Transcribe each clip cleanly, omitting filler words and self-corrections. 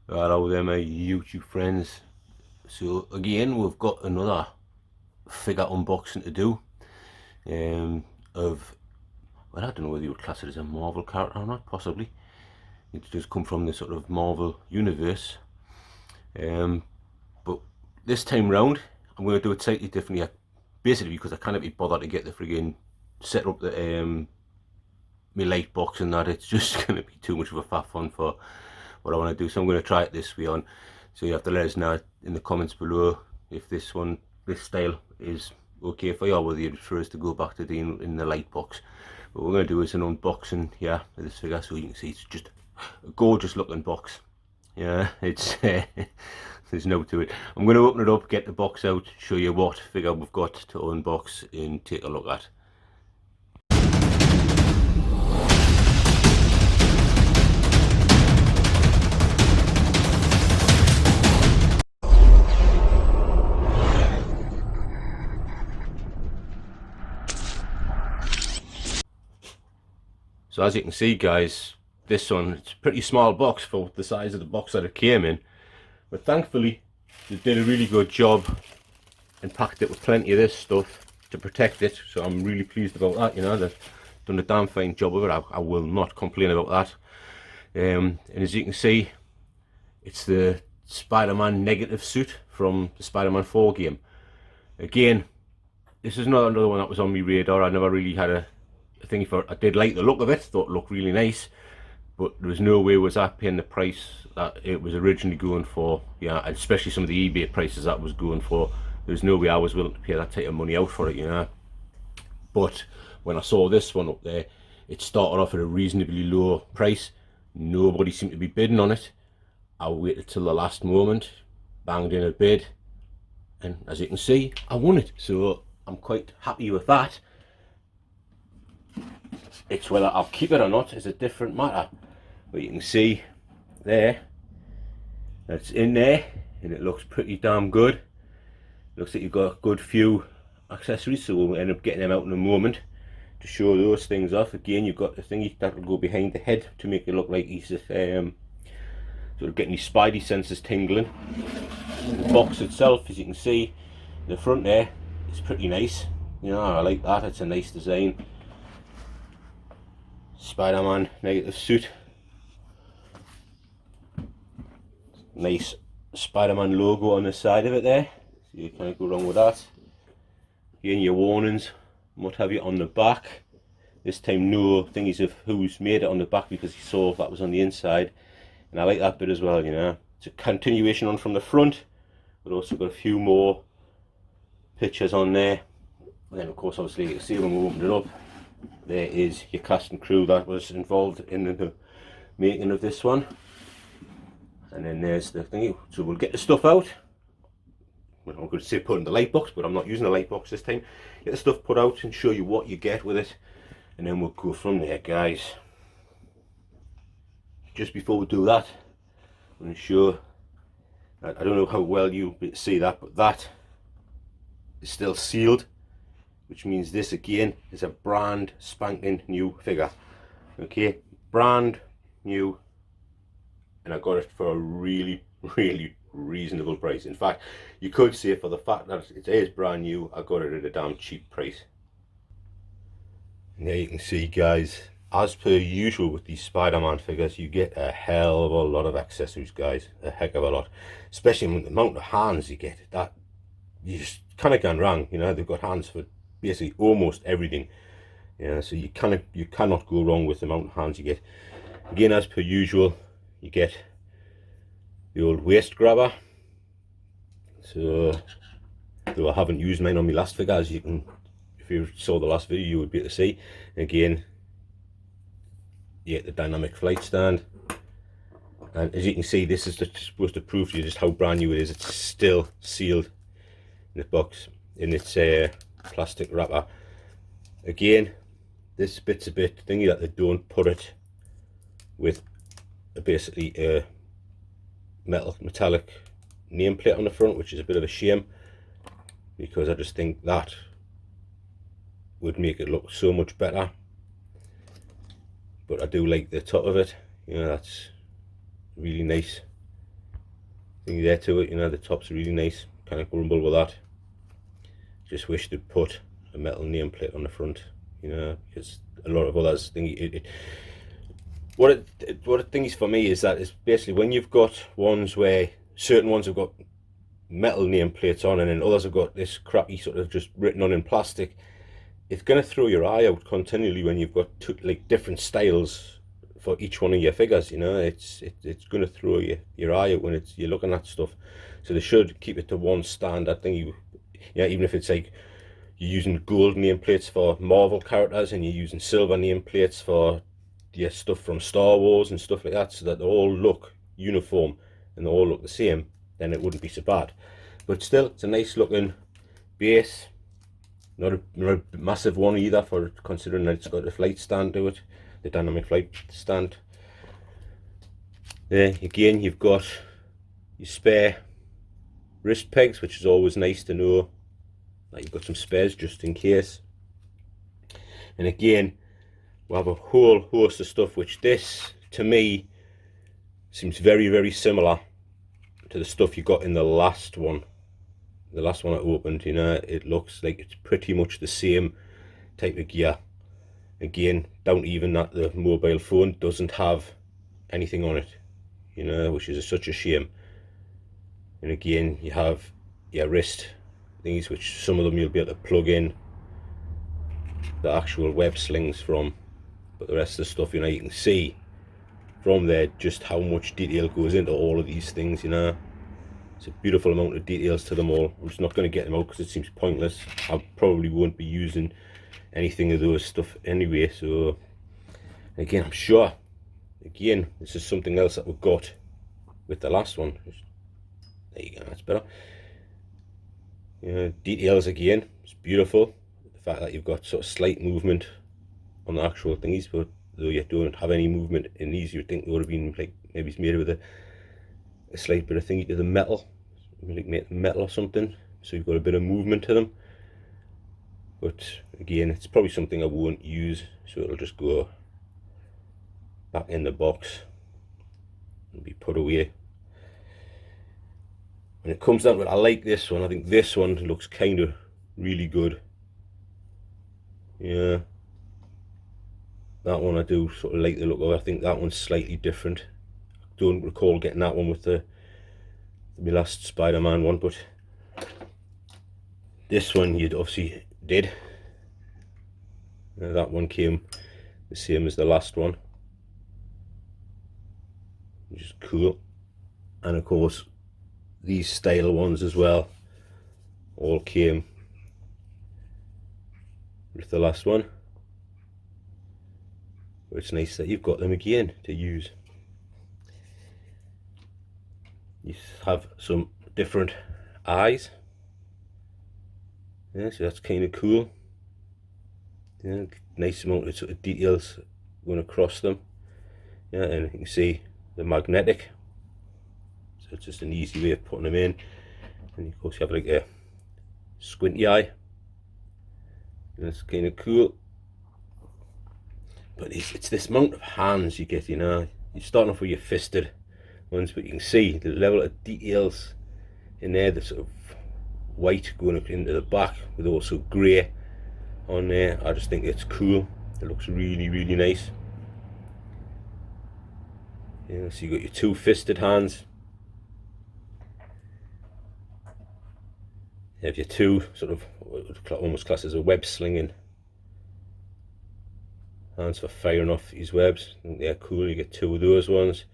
Hello there, my YouTube friends. So again, we've got another figure unboxing to do. Of, well, I don't know whether you would class it as a Marvel character or not. Possibly, it does come from the sort of Marvel universe. But this time round, I'm going to do it slightly differently. Basically, because I can't be bothered to get the friggin' set up the my light box and that. It's just going to be too much of a faff fun for what I want to do. So I'm going to try it this way on. So you have to let us know in the comments below if this style is okay for you, or whether you'd prefer us to go back to doing in the light box. But what we're going to do is an unboxing here of this figure, so you can see it's just a gorgeous looking box. Yeah, it's there's no to it. I'm going to open it up, get the box out, show you what figure we've got to unbox and take a look at. So as you can see, guys, this one, it's a pretty small box for the size of the box that it came in, but thankfully they did a really good job and packed it with plenty of this stuff to protect it. So I'm really pleased about that. You know, they've done a damn fine job of it. I will not complain about that. And as you can see, it's the Spider-Man negative suit from the Spider-Man 4 game. Again, this is not another one that was on my radar. I never really had a thing for it. I did like the look of it, thought it looked really nice, but there was no way was I paying the price that it was originally going for. Yeah, especially some of the eBay prices that was going for. There's no way I was willing to pay that type of money out for it, you know. But when I saw this one up there, it started off at a reasonably low price. Nobody seemed to be bidding on it. I waited till the last moment, banged in a bid, and as you can see, I won it. So I'm quite happy with that. It's whether I'll keep it or not is a different matter. But you can see there, that's in there, and it looks pretty damn good. Looks like you've got a good few accessories, so we'll end up getting them out in a moment to show those things off. Again, you've got the thingy that will go behind the head to make it look like he's sort of getting his spidey senses tingling. The box itself, as you can see, the front there is pretty nice. You know, I like that. It's a nice design. Spider-Man negative suit. Nice Spider-Man logo on the side of it there, so you can't go wrong with that. Again, your warnings, what have you on the back. This time no thingies of who's made it on the back, because you saw that was on the inside, and I like that bit as well. You know, it's a continuation on from the front, but also got a few more pictures on there. And then of course, obviously, you can see when we opened it up, there is your cast and crew that was involved in the making of this one. And then there's the thingy. So we'll get the stuff out. Well, I'm going to say put in the light box, but I'm not using a light box this time. Get the stuff put out and show you what you get with it, and then we'll go from there, guys. Just before we do that, I'm going to show, I don't know how well you see that, but that is still sealed, which means this again is a brand spanking new figure. Okay, brand new, and I got it for a really reasonable price. In fact, you could say for the fact that it is brand new, I got it at a damn cheap price. And there you can see, guys, as per usual with these Spider-Man figures, you get a hell of a lot of accessories, guys. A heck of a lot, especially with the amount of hands you get. That you just kind of gone wrong. You know, they've got hands for basically almost everything. Yeah, so you cannot go wrong with the amount of hands you get. Again, as per usual, you get the old waist grabber. So, though I haven't used mine on my last figure, as you can, if you saw the last video, you would be able to see. Again, you get the dynamic flight stand, and as you can see, this is just supposed to prove to you just how brand new it is. It's still sealed in the box in its plastic wrapper. Again, this bit's a bit thingy that they don't put it with basically a metallic nameplate on the front, which is a bit of a shame, because I just think that would make it look so much better. But I do like the top of it. You know, that's really nice thing there to it. You know, the top's really nice. Kind of grumble with that. Just wish they'd put a metal nameplate on the front, you know, because a lot of others think what it thinks for me is that it's basically when you've got ones where certain ones have got metal nameplates on and then others have got this crappy sort of just written on in plastic, it's going to throw your eye out continually when you've got like different styles for each one of your figures. You know, it's going to throw your eye out when you're looking at stuff. So they should keep it to one standard thing. Yeah, even if it's like you're using gold nameplates for Marvel characters and you're using silver nameplates for your stuff from Star Wars and stuff like that, so that they all look uniform and they all look the same, then it wouldn't be so bad. But still, it's a nice looking base. Not a massive one either, for considering that it's got a flight stand to it, the dynamic flight stand. There again, you've got your spare wrist pegs, which is always nice to know that you've got some spares just in case. And again, we have a whole host of stuff, which this to me seems very, very similar to the stuff you got in the last one. The last one I opened, you know, it looks like it's pretty much the same type of gear. Again, down to even that the mobile phone doesn't have anything on it, you know, which is such a shame. And again, you have your wrist things, which some of them you'll be able to plug in the actual web slings from, but the rest of the stuff, you know, you can see from there just how much detail goes into all of these things. You know, it's a beautiful amount of details to them all. I'm just not going to get them out because it seems pointless. I probably won't be using anything of those stuff anyway. So again, I'm sure, again, this is something else that we got with the last one. There you go, that's better. You know, details again, it's beautiful. The fact that you've got sort of slight movement on the actual thingies, but though you don't have any movement in these, you'd think they would have been like maybe it's made with a slight bit of thingy to the metal, like made metal or something, so you've got a bit of movement to them. But again, it's probably something I won't use, so it'll just go back in the box and be put away. When it comes down to it, I like this one. I think this one looks kind of really good. Yeah, that one I do sort of like the look of. I think that one's slightly different. I don't recall getting that one with my last Spider-Man one, but this one you obviously did. That one came the same as the last one, which is cool. And of course, these style ones as well all came with the last one. But it's nice that you've got them again to use. You have some different eyes. Yeah, so that's kind of cool. Yeah, nice amount of sort of details going across them. Yeah, and you can see the magnetic. So it's just an easy way of putting them in. And of course you have like a squinty eye. And it's kind of cool. But it's this amount of hands you get, you know. You're starting off with your fisted ones, but you can see the level of details in there, the sort of white going up into the back with also grey on there. I just think it's cool. It looks really, really nice. Yeah, so you got your two fisted hands. You have your two sort of almost classed as a web slinging hands for firing off these webs. I think they're cool. You get two of those ones.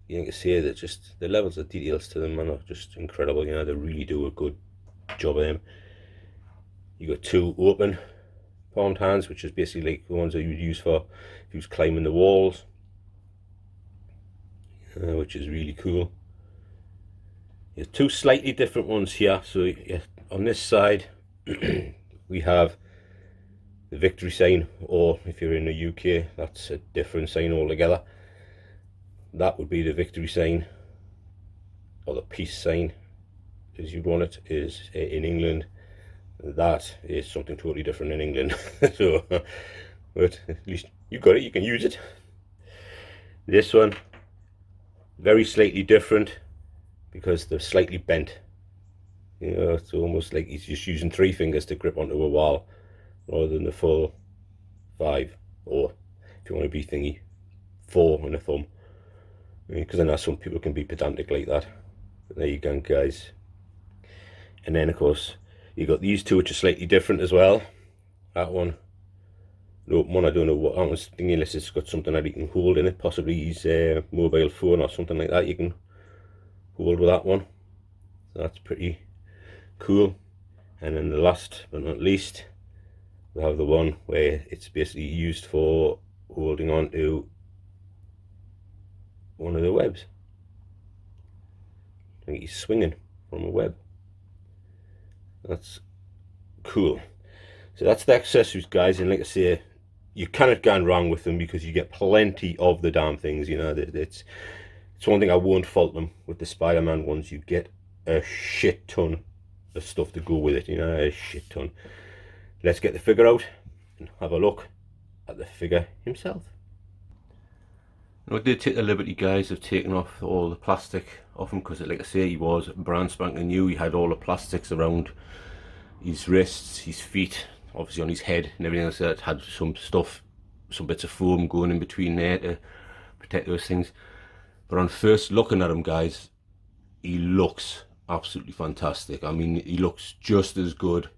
You can see that just the levels of details to them are just incredible. You know, they really do a good job of them. You got two open palmed hands, which is basically like the ones that you would use for if you was climbing the walls, which is really cool. You have two slightly different ones here. So yeah, on this side we have the victory sign, or if you're in the UK, that's a different sign altogether. That would be the victory sign, or the peace sign as you'd want it, is in England. That is something totally different in England. So, but at least you got it, you can use it. This one, very slightly different, because they're slightly bent. You know, it's almost like he's just using 3 fingers to grip onto a wall rather than the full 5, or if you want to be thingy, 4 and a thumb. Because I know some people can be pedantic like that. But there you go, guys. And then of course you got these two, which are slightly different as well. That one, no one, I don't know what that one's thingy, unless it's got something that he can hold in it, possibly his mobile phone or something like that. You can hold with that one, so that's pretty cool. And then the last but not least, we have the one where it's basically used for holding on to one of the webs. I think he's swinging from a web. That's cool. So that's the accessories, guys, and like I say, you cannot go wrong with them because you get plenty of the damn things. You know, it's one thing I won't fault them with the Spider-Man ones. You get a shit ton of stuff to go with it, you know, a shit ton. Let's get the figure out and have a look at the figure himself. I did take the liberty, guys, of taking off all the plastic off him because, like I say, he was brand spanking new. He had all the plastics around his wrists, his feet, obviously on his head and everything else. That had some stuff, some bits of foam going in between there to protect those things. But on first looking at him, guys, he looks absolutely fantastic. I mean, he looks just as good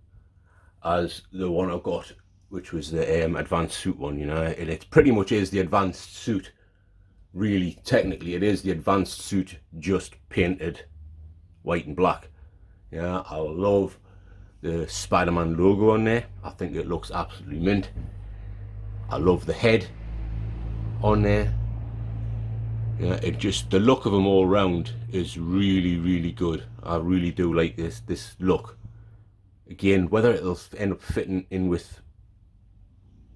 as the one I got, which was the advanced suit one, you know. And it pretty much is the advanced suit. Really, technically, it is the advanced suit, just painted white and black. Yeah, I love the Spider-Man logo on there. I think it looks absolutely mint. I love the head on there. Yeah, it just, the look of them all round is really, really good. I really do like this look. Again, whether it'll end up fitting in with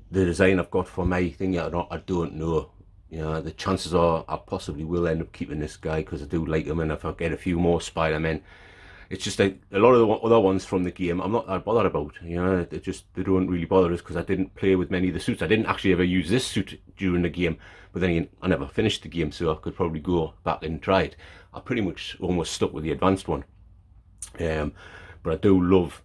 the design I've got for my thing yet or not, I don't know. You know, the chances are I possibly will end up keeping this guy because I do like him, and if I get a few more Spider-Men, it's just like a lot of the other ones from the game I'm not that bothered about. You know, they don't really bother us because I didn't play with many of the suits. I didn't actually ever use this suit during the game, but then again, I never finished the game, so I could probably go back and try it. I pretty much almost stuck with the advanced one, but I do love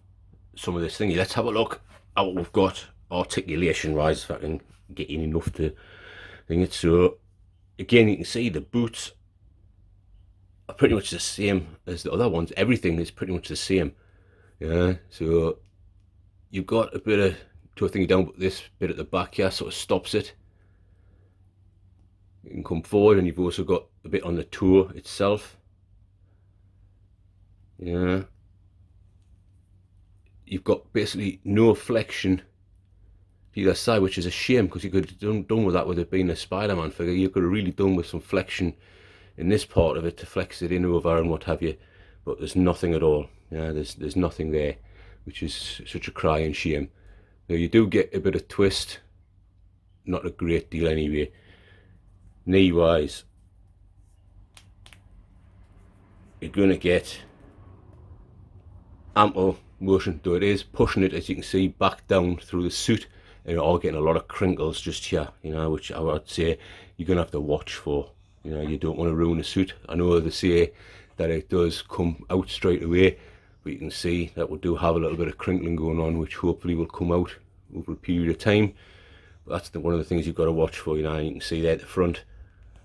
some of this thingy. Let's have a look at what we've got articulation wise, if I can get in enough to thing it. So again, you can see the boots are pretty much the same as the other ones. Everything is pretty much the same. Yeah, so you've got a bit of toe thingy down, but this bit at the back here sort of stops it. You can come forward, and you've also got a bit on the toe itself. Yeah, you've got basically no flexion either side, which is a shame because you could have done with that with it being a Spider-Man figure. You could have really done with some flexion in this part of it to flex it in over and what have you, but there's nothing at all. Yeah, there's nothing there, which is such a crying shame. Now you do get a bit of twist, not a great deal anyway. Knee wise, you're gonna get ample motion, though it is pushing it, as you can see, back down through the suit, and you're all getting a lot of crinkles just here, you know, which I would say you're gonna have to watch for. You know, you don't want to ruin the suit. I know they say that it does come out straight away, but you can see that we do have a little bit of crinkling going on, which hopefully will come out over a period of time. But that's one of the things you've got to watch for, you know. And you can see there at the front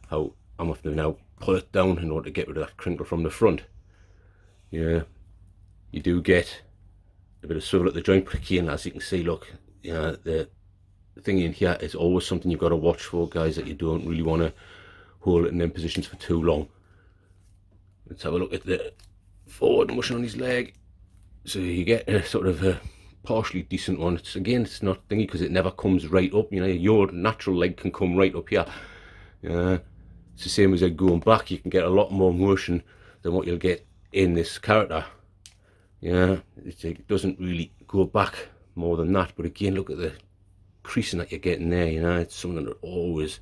how I'm going to now pull it down in order to get rid of that crinkle from the front. Yeah, you do get a bit of swivel at the joint, but again, as you can see, look, you know, the thing in here is always something you've got to watch for, guys, that you don't really want to hold it in them positions for too long. Let's have a look at the forward motion on his leg. So you get a sort of a partially decent one. It's, again, it's not thingy because it never comes right up. You know, your natural leg can come right up here. It's the same as it going back. You can get a lot more motion than what you'll get in this character. Yeah, it doesn't really go back more than that. But again, look at the creasing that you're getting there. You know, it's something that always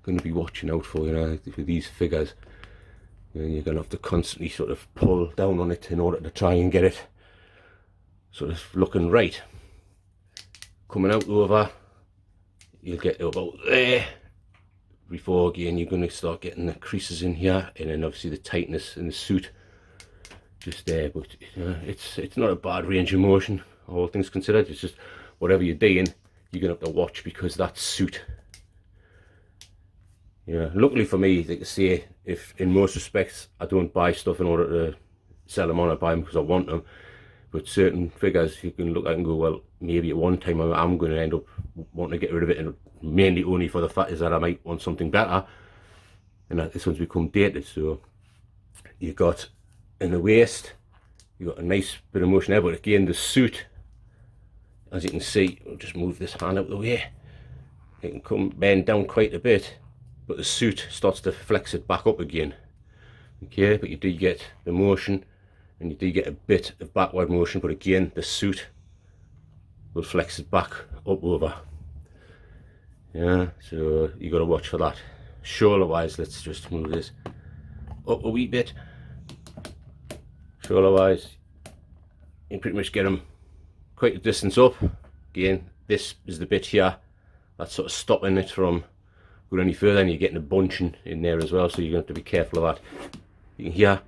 going to be watching out for, you know, for these figures. You know, you're going to have to constantly sort of pull down on it in order to try and get it sort of looking right. Coming out over, you'll get to about there before again you're going to start getting the creases in here, and then obviously the tightness in the suit just there. But it's not a bad range of motion, all things considered. It's just whatever you're doing, you're gonna have to watch, because that suit, luckily for me, like I say, if in most respects I don't buy stuff in order to sell them on, I buy them because I want them. But certain figures you can look at and go, well, maybe at one time I'm going to end up wanting to get rid of it, and mainly only for the fact is that I might want something better, and that this one's become dated. So you got in the waist, you got a nice bit of motion there, but again the suit, as you can see, I'll just move this hand out of the way, it can come bend down quite a bit, but the suit starts to flex it back up again. Okay, but you do get the motion, and you do get a bit of backward motion, but again the suit will flex it back up over. Yeah, so you got to watch for that. Shoulder wise, let's just move this up a wee bit. Shoulder wise, you pretty much get them quite a distance up. Again, this is the bit here that's sort of stopping it from going any further, and you're getting a bunching in there as well, so you're going to have to be careful of that. You can hear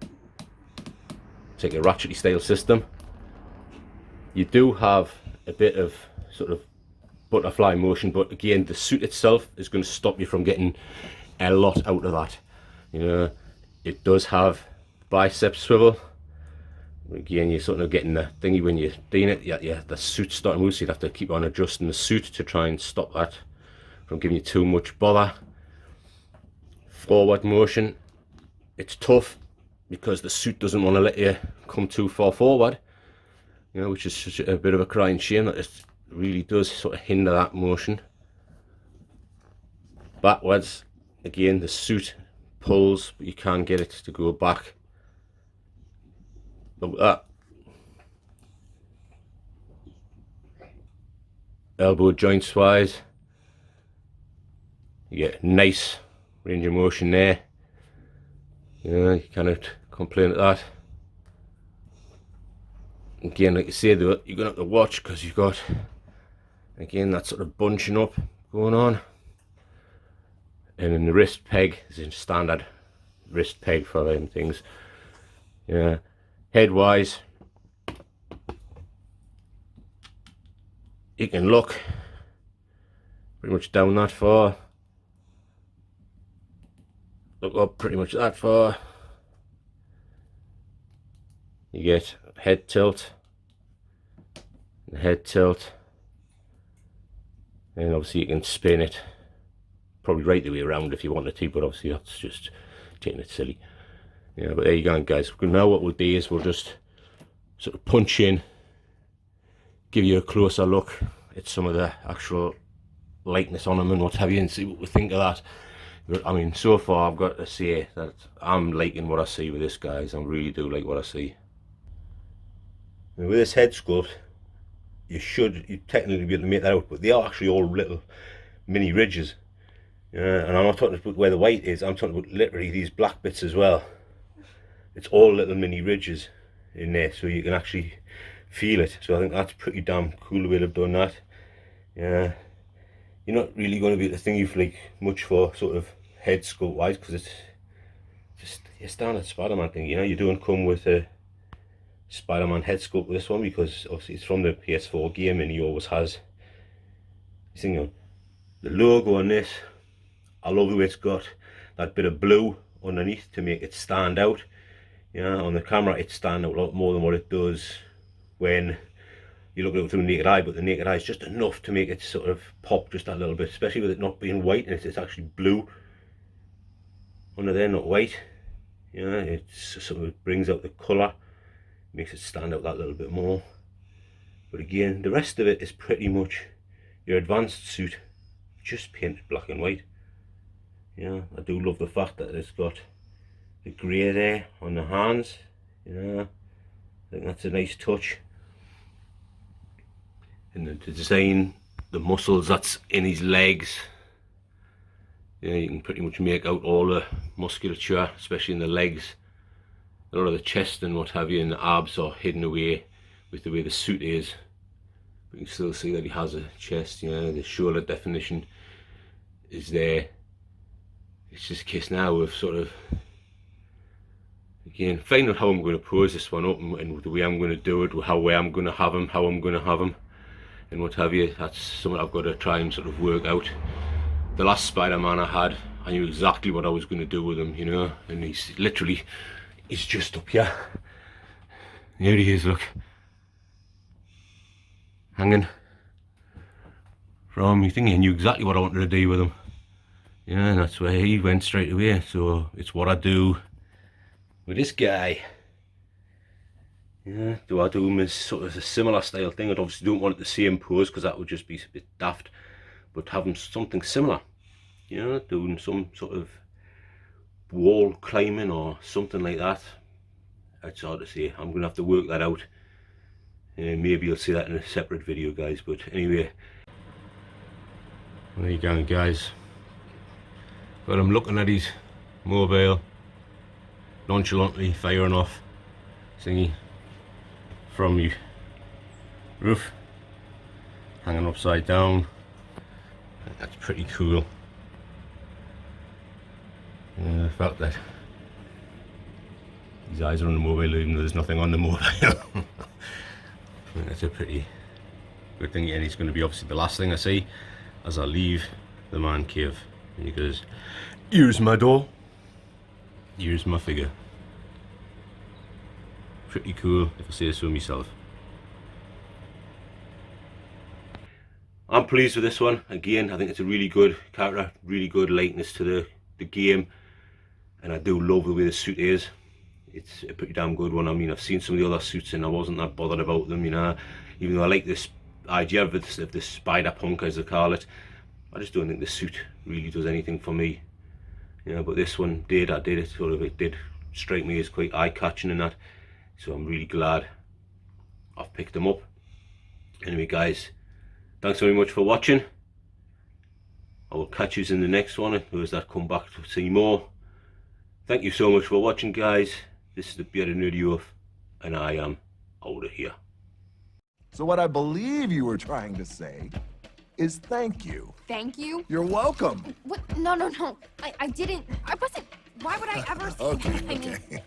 it's like a ratchety style system. You do have a bit of sort of butterfly motion, but again the suit itself is going to stop you from getting a lot out of that. It does have bicep swivel. Again, you're sort of getting the thingy when you're doing it. Yeah, the suit's starting to move, so you'd have to keep on adjusting the suit to try and stop that from giving you too much bother. Forward motion, it's tough because the suit doesn't want to let you come too far forward, which is such a bit of a crying shame that it really does sort of hinder that motion. Backwards, again the suit pulls, but you can get it to go back. Look at that. Elbow joints wise, you get nice range of motion there. You cannot complain at that. Again, like I say though, you're gonna have to watch, because you've got, again, that sort of bunching up going on. And then the wrist peg is a standard wrist peg for them things. Head wise, you can look pretty much down that far, look up pretty much that far. You get head tilt, and head tilt, and obviously you can spin it probably right the way around if you wanted to, but obviously that's just taking it silly. But there you go, guys. Now what we'll do is we'll just sort of punch in, give you a closer look at some of the actual lightness on them and what have you, and see what we think of that. But I mean, so far I've got to say that I'm liking what I see with this, guys. I really do like what I see. And with this head sculpt, you technically be able to make that out, but they are actually all little mini ridges. And I'm not talking about where the white is, I'm talking about literally these black bits as well. It's all little mini ridges in there, so you can actually feel it. So I think that's pretty damn cool the way they've done that. You're not really going to be able to think of like much for sort of head sculpt wise, because it's just your standard Spider-Man thing. You don't come with a Spider-Man head sculpt with this one, because obviously it's from the PS4 game, and he always has this thing on. The logo on this, I love the way it's got that bit of blue underneath to make it stand out. On the camera it stands out a lot more than what it does when you look at it through the naked eye, but the naked eye is just enough to make it sort of pop just a little bit, especially with it not being white and it's actually blue under there, not white. It's sort of brings out the colour, makes it stand out that little bit more. But again, the rest of it is pretty much your advanced suit, just painted black and white. I do love the fact that it's got the grey there on the hands. I think that's a nice touch. And then to design the muscles that's in his legs, you can pretty much make out all the musculature, especially in the legs. A lot of the chest and what have you, and the abs are hidden away with the way the suit is. But you can still see that he has a chest. The shoulder definition is there. It's just a case now of sort of again, find out how I'm going to pose this one up and the way I'm going to do it, how I'm going to have him, how I'm going to have him, and what have you. That's something I've got to try and sort of work out. The last Spider-Man I had, I knew exactly what I was going to do with him, you know, and he's just up here. There he is, look. Hanging from me thingy. I knew exactly what I wanted to do with him. Yeah, and that's where he went straight away. So it's what I do with this guy. Yeah, do I do him as sort of a similar style thing? I obviously don't want it the same pose because that would just be a bit daft. But having something similar, you know, doing some sort of wall climbing or something like that. It's hard to say. I'm gonna have to work that out. Maybe you'll see that in a separate video, guys. But anyway, there you go, guys. But I'm looking at his mobile, nonchalantly firing off thingy from the roof, hanging upside down. That's pretty cool. The fact that his eyes are on the mobile even though there's nothing on the mobile. That's a pretty good thing, and it's going to be obviously the last thing I see as I leave the man cave. And he goes, here's my doll, here's my figure. Pretty cool, if I say so myself. I'm pleased with this one. Again, I think it's a really good character, really good likeness to the game, and I do love the way the suit is. It's a pretty damn good one. I mean, I've seen some of the other suits and I wasn't that bothered about them, you know, even though I like this idea of the spider punk, as they call it. I just don't think the suit really does anything for me, you know, but this one did. It did strike me as quite eye-catching in that, so I'm really glad I've picked them up. Anyway, guys, thanks very much for watching. I will catch you in the next one, and those that come back to see more. Thank you so much for watching, guys. This is the Bearded Nerdy Wolf, and I am out of here. So what I believe you were trying to say is thank you. Thank you? You're welcome. What? No. I didn't. I wasn't. Why would I ever say that? I mean, Okay.